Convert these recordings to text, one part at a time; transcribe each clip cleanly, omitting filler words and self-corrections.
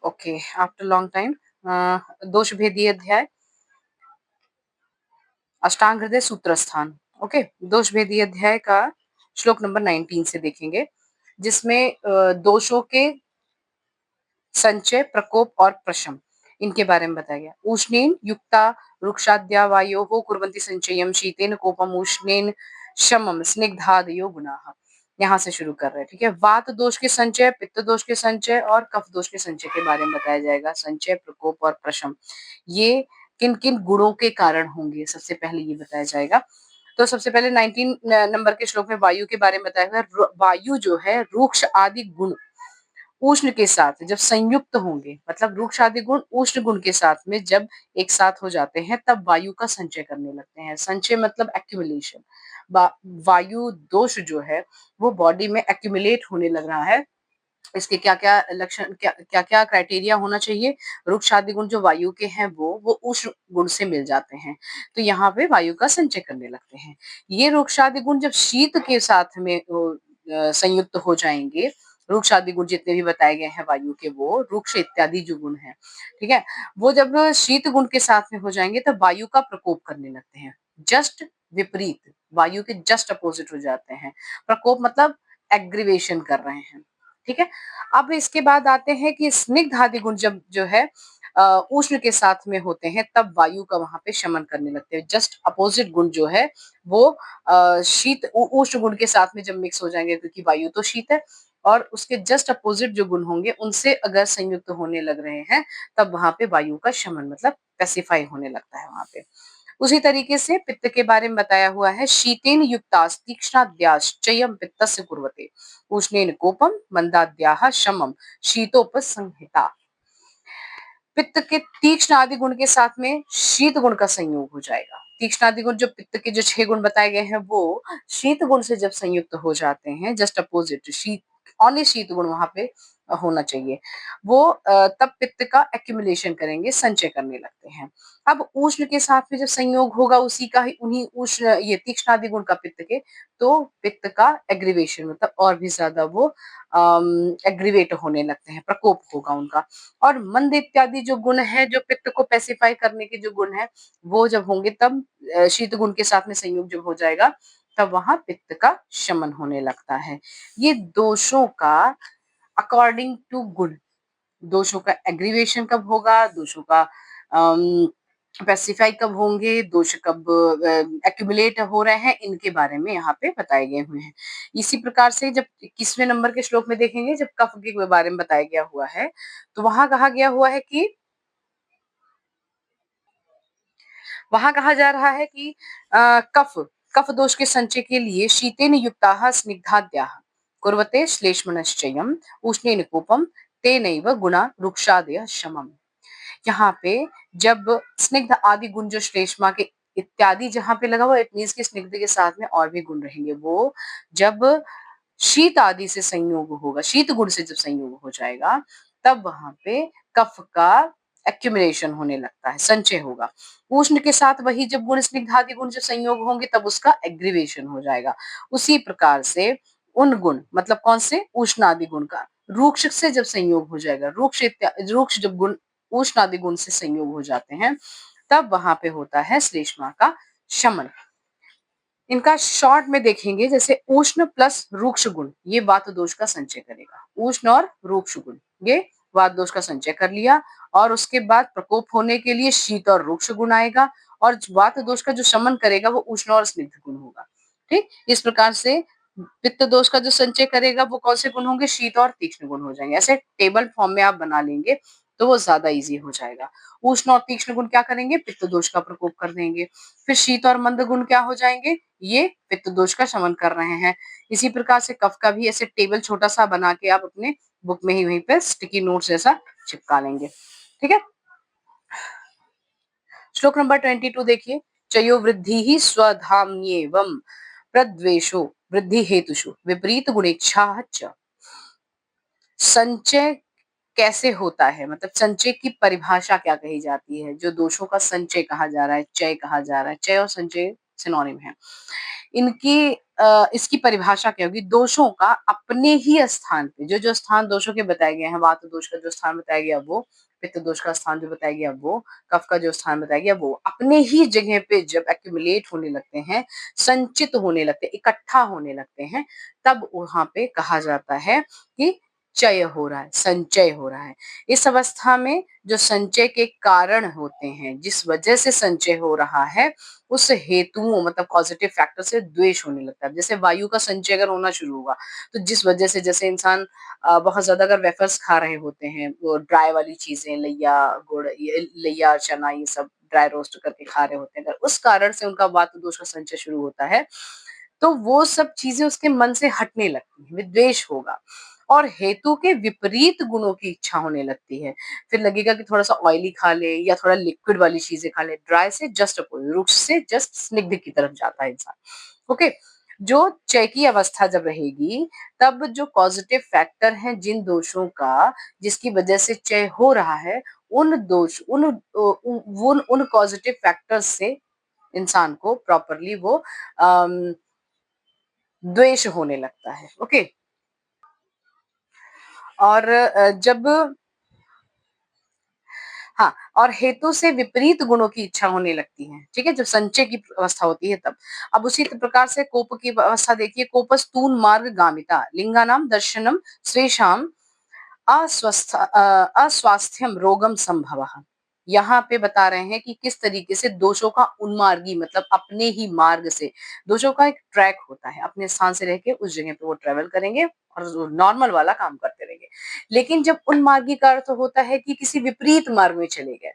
Okay, after long time दोष भेदीय अध्याय, अष्टांग हृदय सूत्र स्थान। ओके, दोष भेदीय अध्याय का श्लोक नंबर 19 से देखेंगे, जिसमें दोषों के संचय, प्रकोप और प्रशम, इनके बारे में बताया गया। उष्णेन युक्ता रुक्षाद्या वायोः कुर्वन्ति संचयम शीतेन कोपम उष्णेन शमम स्निग्धादयो गुणाः। यहाँ से शुरू कर रहे हैं, ठीक है। वात दोष के संचय, पित्त दोष के संचय और कफ दोष के संचय के बारे में बताया जाएगा। संचय, प्रकोप और प्रशम ये किन किन गुणों के कारण होंगे, सबसे पहले ये बताया जाएगा। तो सबसे पहले 19 नंबर के श्लोक में वायु के बारे में बताया गया। वायु जो है रूक्ष आदि गुण उष्ण के साथ जब संयुक्त होंगे, मतलब रूक्ष आदि गुण उष्ण गुण के साथ में जब एक साथ हो जाते हैं, तब वायु का संचय करने लगते हैं। संचय मतलब एक्यूमुलेशन। वायु दोष जो है वो बॉडी में एक्यूमुलेट होने लग रहा है। इसके क्या क्या लक्षण, क्या क्या क्राइटेरिया होना चाहिए। रूक्ष आदि गुण जो वायु के हैं वो उष्ण गुण से मिल जाते हैं, तो यहाँ पे वायु का संचय करने लगते हैं। ये रूक्ष आदि गुण जब शीत के साथ में संयुक्त हो जाएंगे, रूक्ष आदि गुण जितने भी बताए गए हैं वायु के, वो रूक्ष इत्यादि जो गुण है, ठीक है, वो जब शीत गुण के साथ में हो जाएंगे तब वायु का प्रकोप करने लगते हैं। जस्ट विपरीत, वायु के जस्ट अपोजिट हो जाते हैं। प्रकोप मतलब एग्रीवेशन कर रहे हैं, ठीक है। अब इसके बाद आते हैं कि स्निग्ध आदि गुण जब जो है उष्ण के साथ में होते हैं, तब वायु का वहां पे शमन करने लगते हैं। जस्ट अपोजिट गुण जो है वो शीत उष्ण गुण के साथ में जब मिक्स हो जाएंगे, क्योंकि वायु तो शीत है, और उसके जस्ट अपोजिट जो गुण होंगे उनसे अगर संयुक्त होने लग रहे हैं, तब वहां पे वायु का शमन मतलब पैसिफाई होने लगता है वहां पे। उसी तरीके से पित्त के बारे में बताया हुआ है। शीतेन युक्तास् तीक्ष्णाद्याश्चयम् पित्तस्य कुर्वते उष्णेन कोपम मंदाद्याः शमम शीतोपसंहिता। पित्त के तीक्ष्ण आदि गुण के साथ में शीत गुण का संयोग हो जाएगा। तीक्ष्ण आदि गुण जो पित्त के जो 6 गुण बताए गए हैं, वो शीत गुण से जब संयुक्त हो जाते हैं, जस्ट अपोजिट शीत, ओनली शीत गुण वहां पे होना चाहिए, वो तब पित्त का एक्यूमुलेशन करेंगे, संचय करने लगते हैं। अब उष्ण के साथ में जब संयोग होगा उसी का ही, उन्हीं उष्ण ये तीक्ष्ण आदि गुण का पित्त के, तो पित्त का एग्रीवेशन मतलब और भी ज्यादा वो एग्रीवेट होने लगते हैं, प्रकोप होगा उनका। और मंद इत्यादि जो गुण है, जो पित्त को पैसिफाई करने के जो गुण है, वो जब होंगे तब शीत गुण के साथ में संयोग जब हो जाएगा, तब वहां पित्त का शमन होने लगता है। ये दोषों का अकॉर्डिंग टू गुण, दोषों का एग्रीवेशन कब होगा, दोषों का पैसिफाई कब होंगे, दोष कब एक्यूमुलेट हो रहे हैं, इनके बारे में यहाँ पे बताए गए हुए हैं। इसी प्रकार से जब 21वें नंबर के श्लोक में देखेंगे, जब कफ के बारे में बताया गया हुआ है, तो वहां कहा गया हुआ है कि वहां कहा जा रहा है कि कफ कफ दोष के संचय के लिए शीतेन युक्ताः स्निग्धाद्याः कुर्वते श्लेष्मनश्चयम् उष्णेन कोपम तेनैव गुणा रुक्षादयः शमम्। यहाँ पे जब स्निग्ध आदि गुण जो श्लेष्मा के इत्यादि जहाँ पे लगा हुआ, इट मीन्स कि स्निग्ध के साथ में और भी गुण रहेंगे, वो जब शीत आदि से संयोग होगा, शीत गुण से जब संयोग हो जाएगा, तब वहां पे कफ का एक्यूमुलेशन होने लगता है, संचय होगा। उष्ण के साथ वही जब गुण स्निग्ध आदि गुण जब संयोग होंगे, तब उसका एग्रीवेशन हो जाएगा। उसी प्रकार से उन गुण मतलब कौन से, उष्ण आदि गुण का रूक्ष से जब संयोग हो जाएगा, रूक्ष जब गुण उष्ण आदि गुण से संयोग हो जाते हैं, तब वहां पे होता है श्लेष्मा का शमन। इनका शॉर्ट में देखेंगे, जैसे उष्ण प्लस रूक्ष गुण ये वात दोष का संचय करेगा। उष्ण और रूक्ष गुण ये वात दोष का संचय कर लिया, और उसके बाद प्रकोप होने के लिए शीत और रूक्ष गुण आएगा, और वात दोष का जो शमन करेगा वो उष्ण और स्निग्ध गुण होगा। ठीक, इस प्रकार से पित्त दोष का जो संचय करेगा वो कौन से गुण होंगे, शीत और तीक्ष्ण गुण हो जाएंगे। ऐसे टेबल फॉर्म में आप बना लेंगे तो वो ज्यादा इजी हो जाएगा। उष्ण और तीक्ष्ण गुण क्या करेंगे, पित्त दोष का प्रकोप कर देंगे। फिर शीत और मंद गुण क्या हो जाएंगे, ये पित्त दोष का शमन कर रहे हैं। इसी प्रकार से कफ का भी ऐसे टेबल छोटा सा बना के आप अपने बुक में ही वहीं पे स्टिकी नोट्स जैसा चिपका लेंगे, ठीक है। श्लोक नंबर 22 देखिए। चयो वृद्धि ही स्वधाम्येवं प्रद्वेषो वृद्धि हेतुषु विपरीत गुणेच्छा च। संचय कैसे होता है, मतलब संचय की परिभाषा क्या कही जाती है, जो दोषों का संचय कहा जा रहा है, चय कहा जा रहा है, चय और संचय सिनोनिम है। इनकी इसकी परिभाषा क्या होगी? दोषों का अपने ही स्थान पे जो स्थान दोषों के बताए गए हैं, वात दोष का जो स्थान बताया गया वो, पित्त दोष का स्थान जो बताया गया वो, कफ का जो स्थान बताया गया वो, अपने ही जगह पे जब एक्यूमुलेट होने लगते हैं, संचित होने लगते हैं, इकट्ठा होने लगते हैं, तब वहाँ पे कहा जाता है कि क्षय हो रहा है, संचय हो रहा है। इस अवस्था में जो संचय के कारण होते हैं, जिस वजह से संचय हो रहा है, उस हेतुओं मतलब पॉजिटिव फैक्टर से द्वेष होने लगता है। जैसे वायु का संचय अगर होना शुरू होगा, तो जिस वजह से जैसे इंसान बहुत ज़्यादा अगर वेफर्स खा रहे होते हैं, वो ड्राई वाली चीज़ें, लैया, गुड़, ये लैया, चना ये सब ड्राई रोस्ट करके खा रहे होते हैं, अगर उस कारण से उनका वात दोष का संचय शुरू होता है, तो वो सब चीज़ें उसके मन से हटने लगती हैं, विद्वेष होगा और हेतु के विपरीत गुणों की इच्छा होने लगती है। फिर लगेगा कि थोड़ा-सा ऑयली खा ले या थोड़ा लिक्विड वाली चीज़ें खा ले, ड्राई से जस्ट अपोज़िट, रुक्ष से जस्ट स्निग्ध की तरफ जाता है इंसान। ओके? जो क्षय की अवस्था जब रहेगी, तब जो पॉज़िटिव फैक्टर हैं जिन दोषों का, जिसकी वजह से क्षय हो रहा है, उन दोष उन उन पॉज़िटिव फैक्टर्स से इंसान को प्रॉपरली वो अम, द्वेष होने लगता है। ओके? और जब हाँ, और हेतु से विपरीत गुणों की इच्छा होने लगती है, ठीक है? जब संचय की अवस्था होती है तब। अब उसी प्रकार से कोप की अवस्था देखिए, कोपस्तून मार्गगामिता लिंगानां दर्शनम स्वेषाम अस्वास्थ्यम रोगम संभवः। यहाँ पे बता रहे हैं कि किस तरीके से दोषों का उन्मार्गी मतलब अपने ही मार्ग से, दोषों का एक ट्रैक होता है, अपने स्थान से रह के उस जगह पे वो ट्रेवल करेंगे और नॉर्मल वाला काम करते रहेंगे। लेकिन जब उन्मार्गी का अर्थ होता है कि किसी विपरीत मार्ग में चले गए,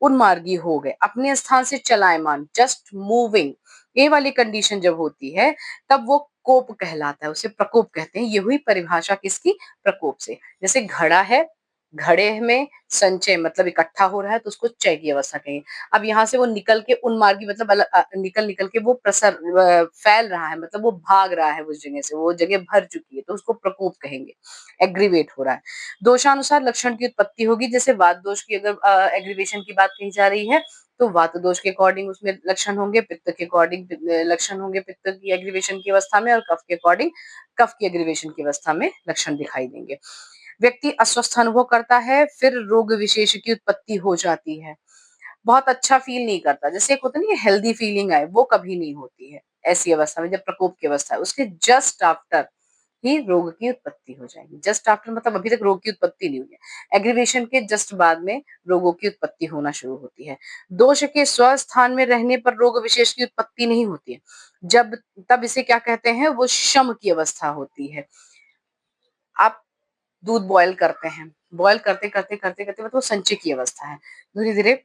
उन्मार्गी हो गए, अपने स्थान से चलायमान, जस्ट मूविंग, ये वाली कंडीशन जब होती है, तब वो कोप कहलाता है, उसे प्रकोप कहते हैं। ये हुई परिभाषा किसकी? प्रकोप से। जैसे घड़ा है, घड़े में संचय मतलब इकट्ठा हो रहा है तो उसको क्षय की अवस्था कहेंगे। अब यहाँ से वो निकल के उन्मार्गी मतलब निकल के वो फैल रहा है मतलब वो भाग रहा है उस जगह से, वो जगह भर चुकी है तो उसको प्रकोप कहेंगे, एग्रीवेट हो रहा है। दोषानुसार लक्षण की उत्पत्ति होगी, जैसे वात दोष की अगर एग्रीवेशन की बात कही जा रही है, तो वात दोष के अकॉर्डिंग उसमें लक्षण होंगे, पित्त के अकॉर्डिंग लक्षण होंगे पित्त की एग्रीवेशन की अवस्था में और कफ के अकॉर्डिंग कफ की एग्रीवेशन की अवस्था में लक्षण दिखाई देंगे। व्यक्ति अस्वस्थ अनुभव करता है, फिर रोग विशेष की उत्पत्ति हो जाती है। बहुत अच्छा फील नहीं करता, जैसे एक होता नहीं है हेल्दी फीलिंग आए, वो कभी नहीं होती है ऐसी अवस्था में जब प्रकोप की अवस्था है। उसके जस्ट आफ्टर ही रोग की उत्पत्ति हो जाएगी। जस्ट आफ्टर मतलब अभी तक रोग की उत्पत्ति नहीं हुई है। एग्रीवेशन के जस्ट बाद में रोगों की उत्पत्ति होना शुरू होती है। दोष के स्वस्थान में रहने पर रोग विशेष की उत्पत्ति नहीं होती है। जब तब इसे क्या कहते हैं? वो शम की अवस्था होती है। आप दूध बॉयल करते हैं, बॉयल करते-करते मतलब वो संचय की अवस्था है। धीरे-धीरे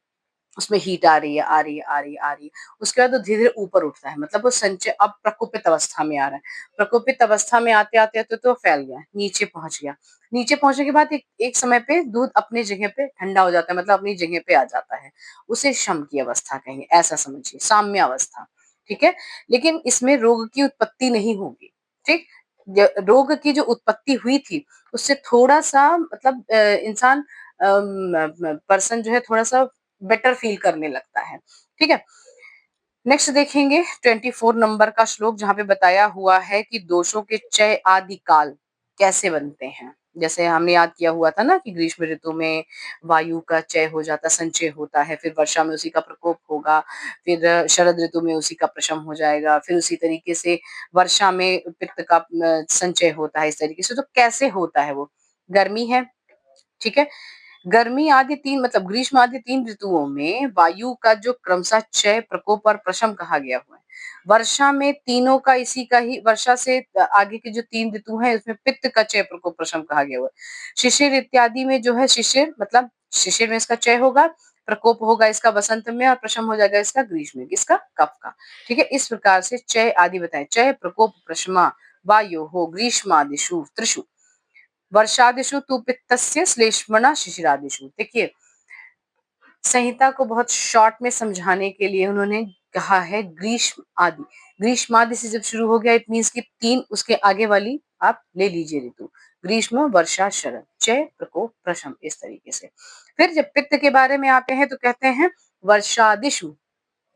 उसमें हीट आ रही है, आ रही है, आ रही है, आ रही है। उसके बाद वो धीरे-धीरे ऊपर उठता है, मतलब वो संचय अब प्रकोपित अवस्था में आ रहा है। प्रकोपित अवस्था में आते-आते तो फैल गया, नीचे पहुँच गया। नीचे पहुँचने के बाद एक एक समय पे दूध अपनी जगह पे ठंडा हो जाता है, मतलब अपनी जगह पे आ जाता है। उसे शम की अवस्था कहेंगे, ऐसा समझिए, साम्य अवस्था, ठीक है? लेकिन इसमें रोग की उत्पत्ति नहीं होगी, ठीक? रोग की जो उत्पत्ति हुई थी, उससे थोड़ा-सा मतलब इंसान पर्सन जो है थोड़ा-सा बेटर फील करने लगता है, ठीक है? नेक्स्ट देखेंगे 24 नंबर का श्लोक जहाँ पे बताया हुआ है कि दोषों के क्षय आदि काल कैसे बनते हैं। जैसे हमने याद किया हुआ था ना कि ग्रीष्म ऋतु में वायु का क्षय हो जाता, संचय होता है, फिर वर्षा में उसी का प्रकोप होगा, फिर शरद ऋतु में उसी का प्रशम हो जाएगा, फिर उसी तरीके से वर्षा में पित्त का संचय होता है इस तरीके से। तो कैसे होता है वो? गर्मी है, ठीक है? गर्मी आदि 3 मतलब ग्रीष्म आदि 3 ऋतुओं में वायु का जो क्रमशः क्षय, प्रकोप और प्रशम कहा गया हुआ है। वर्षा में तीनों का इसी का ही वर्षा से आगे के जो 3 ऋतु हैं इसमें पित्त का क्षय, प्रकोप, प्रशम कहा गया हुआ है। शिशिर इत्यादि में जो है शिशिर मतलब शिशिर में इसका क्षय होगा, प्रकोप होगा इसका वसंत में और प्रशम हो जाएगा इसका ग्रीष्म में, किसका? कफ का। ठीक है? इस प्रकार से क्षय आदि बताएँ। क्षय, प्रकोप, प्रशमा वायोः ग्रीष्मादिषु त्रिषु वर्षादिषु तु पित्तस्य श्लेष्मणा शिशिरादिषु। देखिए, संहिता को बहुत शॉर्ट में समझाने के लिए उन्होंने कहा है ग्रीष्म आदि। ग्रीष्म आदि से जब शुरू हो गया इट मीन्स कि 3 उसके आगे वाली आप ले लीजिए ऋतु। ग्रीष्म, वर्षा, शरद, क्षय, प्रकोप, प्रशम इस तरीके से। फिर जब पित्त के बारे में आते हैं तो कहते हैं वर्षादिषु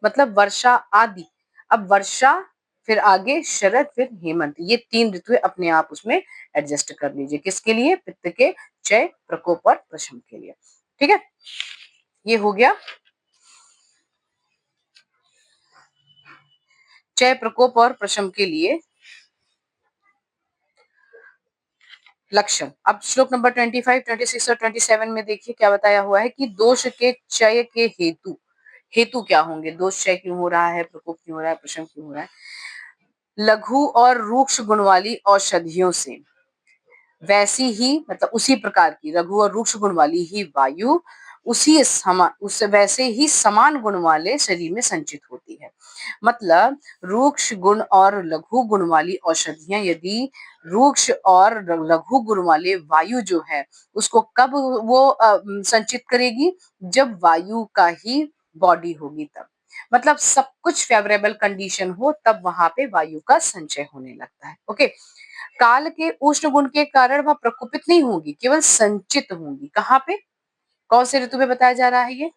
मतलब वर्षा आदि। अब वर्षा फिर आगे शरद, फिर हेमंत, ये 3 ऋतुएं अपने आप उसमें एडजस्ट कर लीजिए। किसके लिए? पित्त के क्षय, प्रकोप और प्रशम के लिए। ठीक है, ये हो गया क्षय, प्रकोप और प्रशम के लिए लक्षण। अब श्लोक नंबर 25, 26 और 27 में देखिए क्या बताया हुआ है कि दोष के क्षय के हेतु, हेतु क्या होंगे? दोष क्षय क्यों हो रहा है, प्रकोप क्यों हो रहा है, प्रशम क्यों हो रहा है? लघु और रूक्ष गुण वाली औषधियों से, वैसी ही मतलब उसी प्रकार की लघु और रूक्ष गुण वाली ही वायु उस वैसे ही समान गुण वाले शरीर में संचित होती है। मतलब रूक्ष गुण और लघु गुण वाली औषधियां यदि रूक्ष और लघु गुण वाले वायु जो है उसको कब वो संचित करेगी? जब वायु का ही बॉडी होगी तब। मतलब सब कुछ फेवरेबल कंडीशन हो तब वहां पे वायु का संचय होने लगता है। ओके, काल के उष्ण गुण के कारण वह प्रकोपित नहीं होगी, केवल संचित होंगी। कहाँ पे? कौन से ऋतु में बताया जा रहा है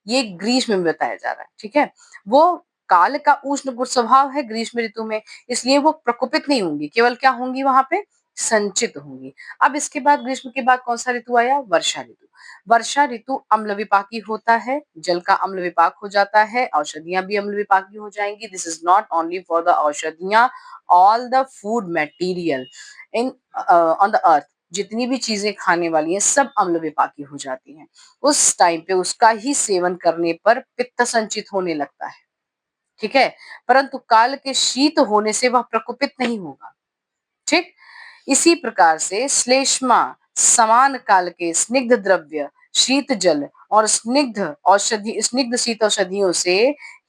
ये ग्रीष्म में बताया जा रहा है। ठीक है, वो काल का उष्ण गुण स्वभाव है ग्रीष्म ऋतु में, इसलिए वो प्रकोपित नहीं होंगी, केवल क्या होंगी? वहां पे संचित होंगी। अब इसके बाद ग्रीष्म के बाद कौन सा ऋतु आया? वर्षा ऋतु। वर्षा ऋतु अम्ल विपाकी होता है, जल का अम्ल विपाक हो जाता है, औषधियां भी अम्ल विपाकी हो जाएंगी। This is not only for the औषधियां, all the food material in on the earth, जितनी भी चीजें खाने वाली हैं सब अम्ल विपाकी हो जाती हैं। उस टाइम पे उसका ही सेवन करने पर पित्त संचित होने लगता है। ठीक है, परंतु काल के शीत होने से वह प्रकोपित नहीं होगा। ठीक, इसी प्रकार से श्लेष्मा समान काल के स्निग्ध द्रव्य, शीत जल और स्निग्ध शीत औषधियों से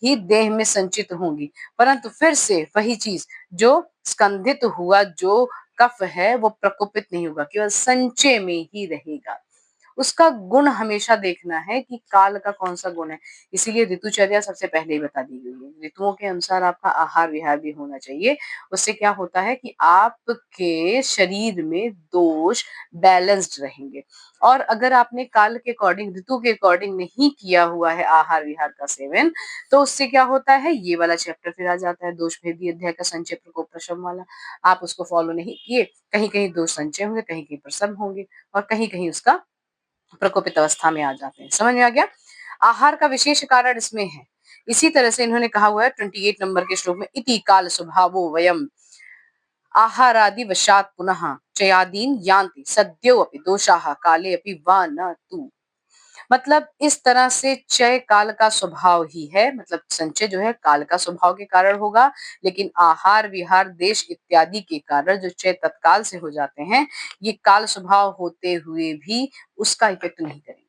ही देह में संचित होंगी, परंतु फिर से वही चीज, जो स्कंधित हुआ जो कफ है वो प्रकोपित नहीं होगा, केवल संचय में ही रहेगा। उसका गुण हमेशा देखना है कि काल का कौन सा गुण है। इसीलिए ऋतुचर्या सबसे पहले ही बता दी गई है। ऋतुओं के अनुसार आपका आहार विहार भी होना चाहिए। उससे क्या होता है कि आपके शरीर में दोष बैलेंस्ड रहेंगे। और अगर आपने काल के अकॉर्डिंग, ऋतु के अकॉर्डिंग नहीं किया हुआ है आहार विहार का सेवन, तो उससे क्या होता है? ये वाला चैप्टर फिर आ जाता है, दोष भेदी अध्याय का संचय प्रकोप प्रशम वाला। आप उसको फॉलो नहीं किए, कहीं कहीं दोष संचय होंगे, कहीं कहीं प्रशम होंगे, और कहीं कहीं उसका प्रकोपित अवस्था में आ जाते हैं। समझ में आ गया? आहार का विशेष कारण इसमें है। इसी तरह से इन्होंने कहा हुआ है 28 नंबर के श्लोक में, इति काल स्वभावो वयम आहारादि वशात पुनः चयादीन यान्ति सद्यो अपि दोषाः काले अपि वा न तु। मतलब इस तरह से चय काल का स्वभाव ही है, मतलब संचय जो है काल का स्वभाव के कारण होगा, लेकिन आहार विहार देश इत्यादि के कारण जो चय तत्काल से हो जाते हैं, ये काल स्वभाव होते हुए भी उसका इफेक्ट नहीं करेंगे।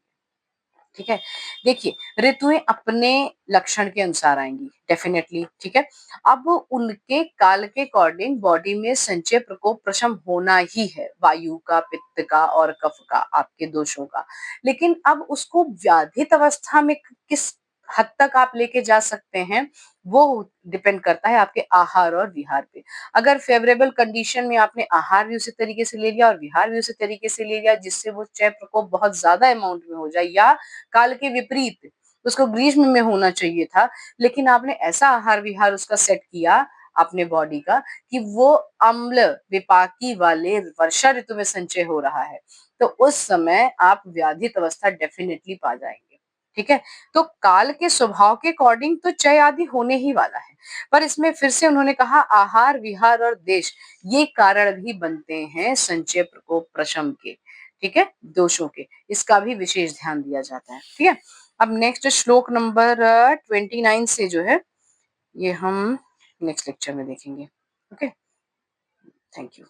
ठीक है, देखिए ऋतुएं अपने लक्षण के अनुसार आएंगी डेफिनेटली। ठीक है, अब उनके काल के अकॉर्डिंग बॉडी में संचय प्रकोप प्रशम होना ही है, वायु का, पित्त का और कफ का, आपके दोषों का। लेकिन अब उसको व्याधित अवस्था में किस हद तक आप लेके जा सकते हैं, वो डिपेंड करता है आपके आहार और विहार पे। अगर फेवरेबल कंडीशन में आपने आहार भी उसी तरीके से ले लिया और विहार भी उसी तरीके से ले लिया जिससे वो चय प्रकोप बहुत ज्यादा अमाउंट में हो जाए, या काल के विपरीत उसको ग्रीष्म में होना चाहिए था, लेकिन आपने ऐसा आहार विहार उसका सेट किया अपने बॉडी का कि वो अम्ल विपाकी वाले वर्षा ऋतु में संचय हो रहा है, तो उस समय आप व्याधित अवस्था डेफिनेटली पा जाएंगे। ठीक है, तो काल के स्वभाव के अकॉर्डिंग तो चय आदि होने ही वाला है, पर इसमें फिर से उन्होंने कहा आहार विहार और देश ये कारण भी बनते हैं संचय प्रकोप प्रशम के। ठीक है, दोषों के, इसका भी विशेष ध्यान दिया जाता है। ठीक है, अब नेक्स्ट श्लोक नंबर 29 से जो है ये हम नेक्स्ट लेक्चर में देखेंगे। Okay, thank you.